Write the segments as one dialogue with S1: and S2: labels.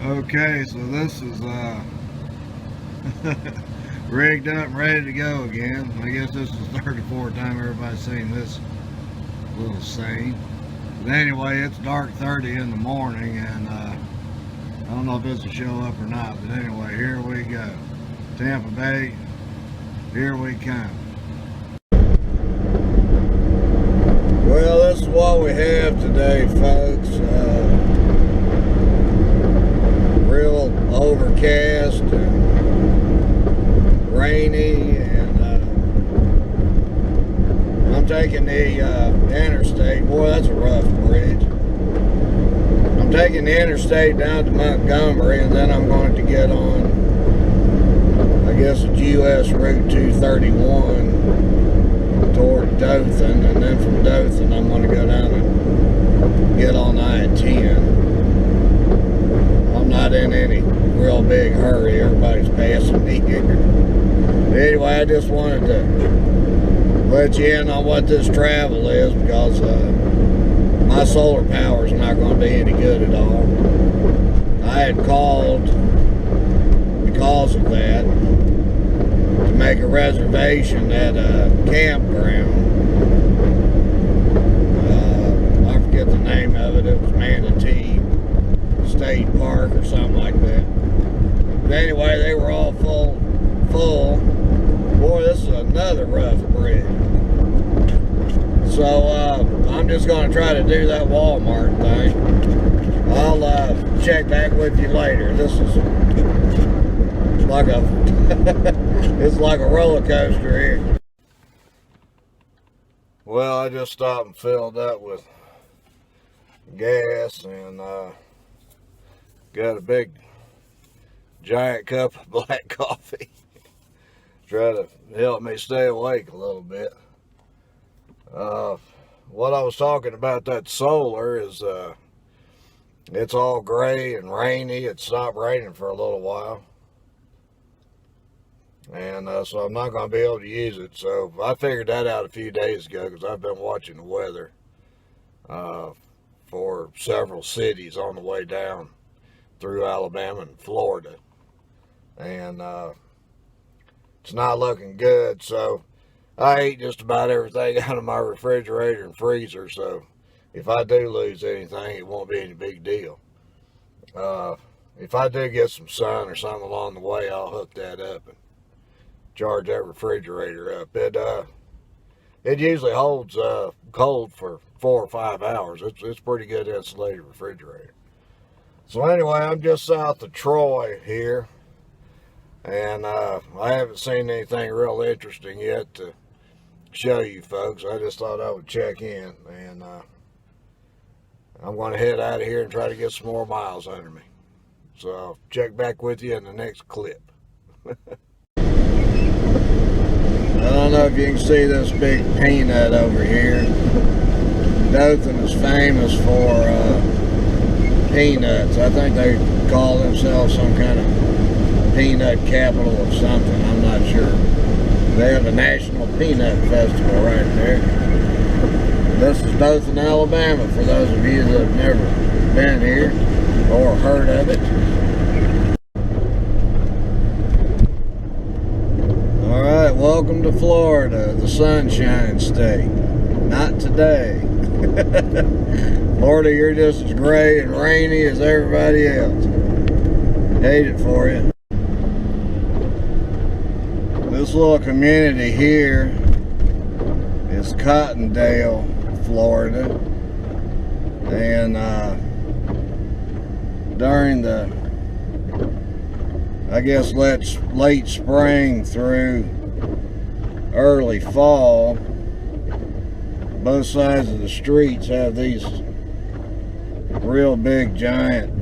S1: Okay, so this is rigged up and ready to go again. I guess this is the third or fourth time everybody's seen this little scene. But anyway, it's dark 30 in the morning, and I don't know if this will show up or not, but anyway, here we go. Tampa Bay, here we come. Well, this is what we have today, folks. Real overcast and rainy, and I'm taking the interstate. Boy, that's a rough bridge. I'm taking the interstate down to Montgomery, and then I'm going to get on, I guess it's US Route 231 toward Dothan, and then from Dothan I'm going to go down and get on I-10. I'm not in any real big hurry. Everybody's passing me here. Anyway, I just wanted to let you in on what this travel is, because my solar power is not going to be any good at all. I had called because of that to make a reservation at a campground. I forget the name of it. It was Manatee State Park or something like that. But anyway, they were all full. Boy, this is another rough bridge. So I'm just going to try to do that Walmart thing. I'll check back with you later. This is like a it's like a roller coaster here. Well, I just stopped and filled up with gas, and got a big giant cup of black coffee. Try to help me stay awake a little bit. What I was talking about, that solar, is it's all gray and rainy. It stopped raining for a little while, and so I'm not going to be able to use it. So I figured that out a few days ago, because I've been watching the weather for several cities on the way down through Alabama and Florida, and it's not looking good. So I ate just about everything out of my refrigerator and freezer, so if I do lose anything, it won't be any big deal. If I do get some sun or something along the way, I'll hook that up and charge that refrigerator up. It usually holds cold for 4 or 5 hours. It's pretty good insulated refrigerator. So anyway, I'm just south of Troy here, and I haven't seen anything real interesting yet to show you folks. I just thought I would check in, and I'm going to head out of here and try to get some more miles under me. So I'll check back with you in the next clip. I don't know if you can see this big peanut over here. Dothan is famous for peanuts. I think they call themselves some kind of peanut capital of something. I'm not sure. They have a National Peanut Festival right there. This is Dothan, Alabama, for those of you that have never been here or heard of it. Alright, welcome to Florida, the Sunshine State. Not today. Florida, you're just as gray and rainy as everybody else. Hate it for you. This little community here is Cottondale, Florida, and during the, I guess, late spring through early fall, both sides of the streets have these real big giant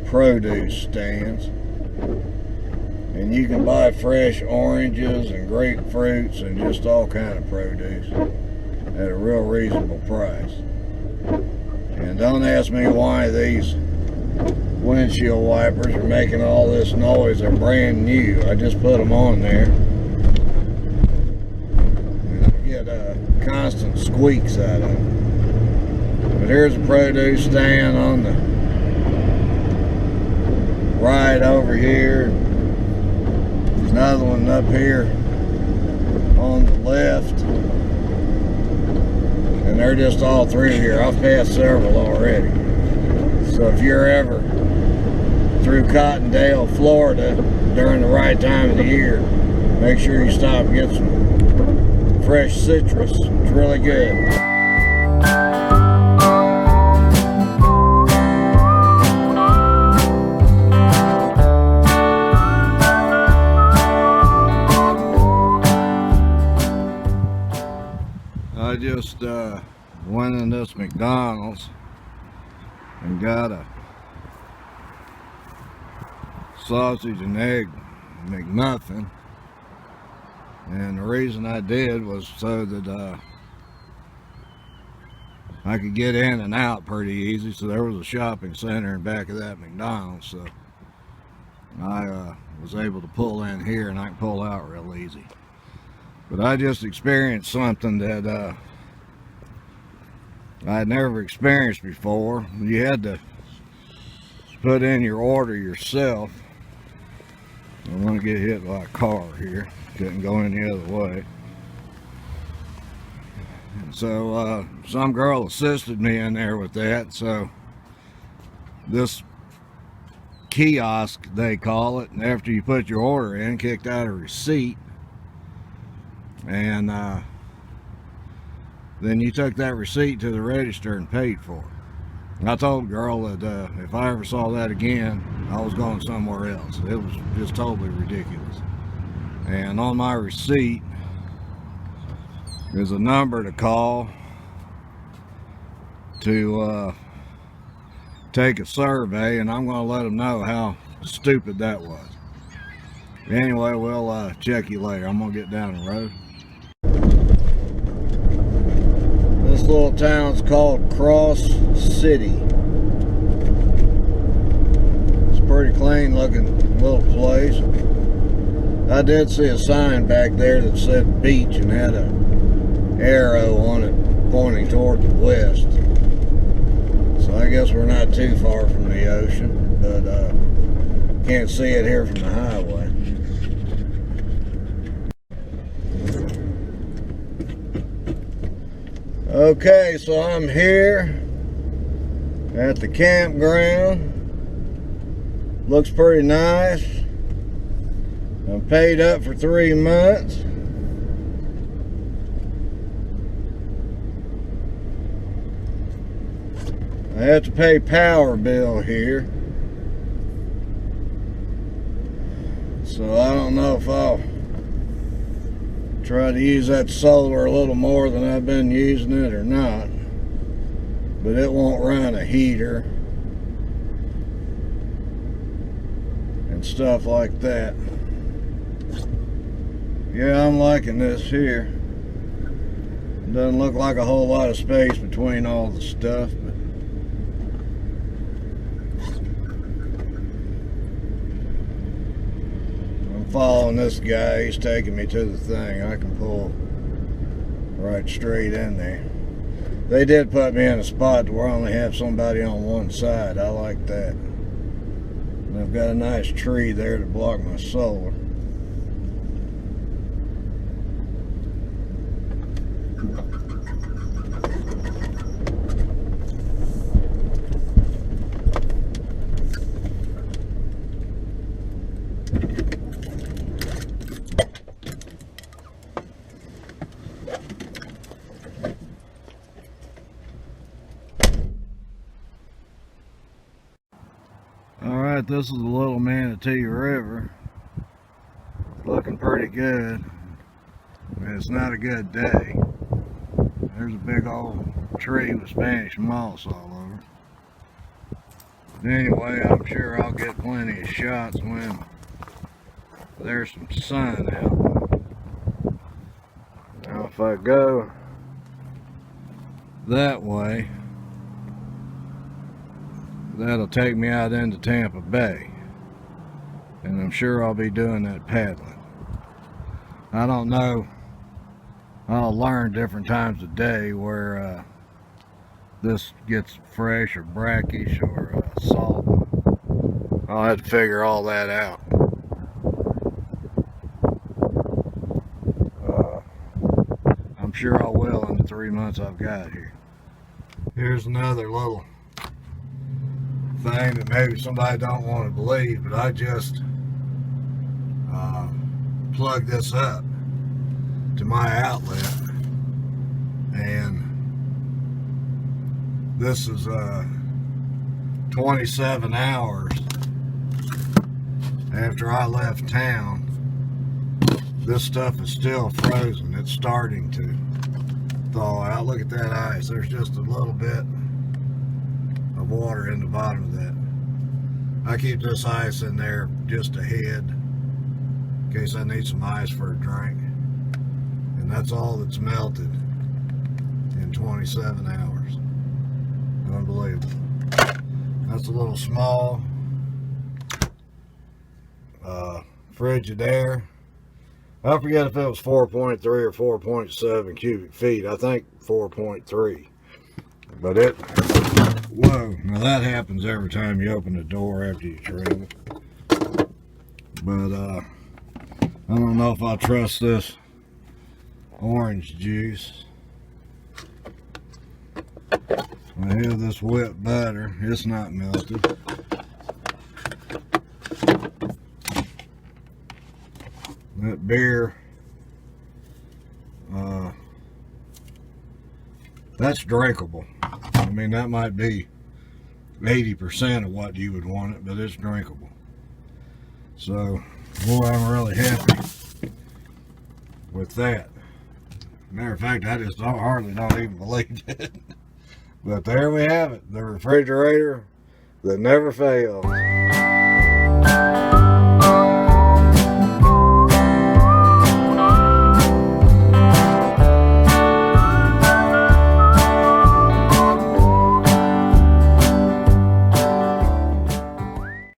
S1: produce stands, and you can buy fresh oranges and grapefruits and just all kind of produce at a real reasonable price. And don't ask me why these windshield wipers are making all this noise. They're brand new. I just put them on there, and I get constant squeaks out of them. But here's a produce stand on the right over here. There's another one up here on the left. And they're just all through here. I've passed several already. So if you're ever through Cottondale, Florida during the right time of the year, make sure you stop and get some fresh citrus. It's really good. I just went in this McDonald's and got a sausage and egg McMuffin, and the reason I did was so that I could get in and out pretty easy. So there was a shopping center in back of that McDonald's, so I was able to pull in here and I can pull out real easy. But I just experienced something that I had never experienced before. You had to put in your order yourself. I'm going to get hit by a car here. Couldn't go any other way. And so some girl assisted me in there with that. So this kiosk, they call it, and after you put your order in, kicked out a receipt. And then you took that receipt to the register and paid for it. And I told the girl that if I ever saw that again, I was going somewhere else. It was just totally ridiculous. And on my receipt is a number to call to take a survey, and I'm going to let them know how stupid that was. Anyway, we'll check you later. I'm going to get down the road. This little town's called Cross City. It's a pretty clean looking little place. I did see a sign back there that said beach and had an arrow on it pointing toward the west. So I guess we're not too far from the ocean, but can't see it here from the highway. Okay, so I'm here at the campground. Looks pretty nice. I'm paid up for 3 months. I have to pay power bill here. So I don't know if I'll try to use that solar a little more than I've been using it or not, but it won't run a heater and stuff like that. Yeah, I'm liking this here. It doesn't look like a whole lot of space between all the stuff, but following this guy. He's taking me to the thing. I can pull right straight in there. They did put me in a spot where I only have somebody on one side. I like that. And I've got a nice tree there to block my solar. Alright, this is the Little Manatee River. Looking pretty good. But it's not a good day. There's a big old tree with Spanish moss all over. But anyway, I'm sure I'll get plenty of shots when there's some sun out. Now if I go that way, that'll take me out into Tampa Bay, and I'm sure I'll be doing that paddling. I don't know, I'll learn different times of day where this gets fresh or brackish or salt. I'll have to figure all that out. I'm sure I will in the 3 months I've got here. Here's another little thing that maybe somebody don't want to believe, but I just plugged this up to my outlet, and this is 27 hours after I left town. This stuff is still frozen. It's starting to thaw out. Look at that ice. There's just a little bit of water in the bottom of that. I keep this ice in there just ahead in case I need some ice for a drink. And that's all that's melted in 27 hours. Unbelievable. That's a little small Frigidaire. I forget if it was 4.3 or 4.7 cubic feet. I think 4.3. But it, whoa, now that happens every time you open the door after you trim it. But I don't know if I trust this orange juice. I have this whipped butter. It's not melted. That beer, that's drinkable. I mean, that might be 80% of what you would want it, but it's drinkable. So, boy, I'm really happy with that. Matter of fact, I just hardly don't even believe it. But there we have it, the refrigerator that never fails.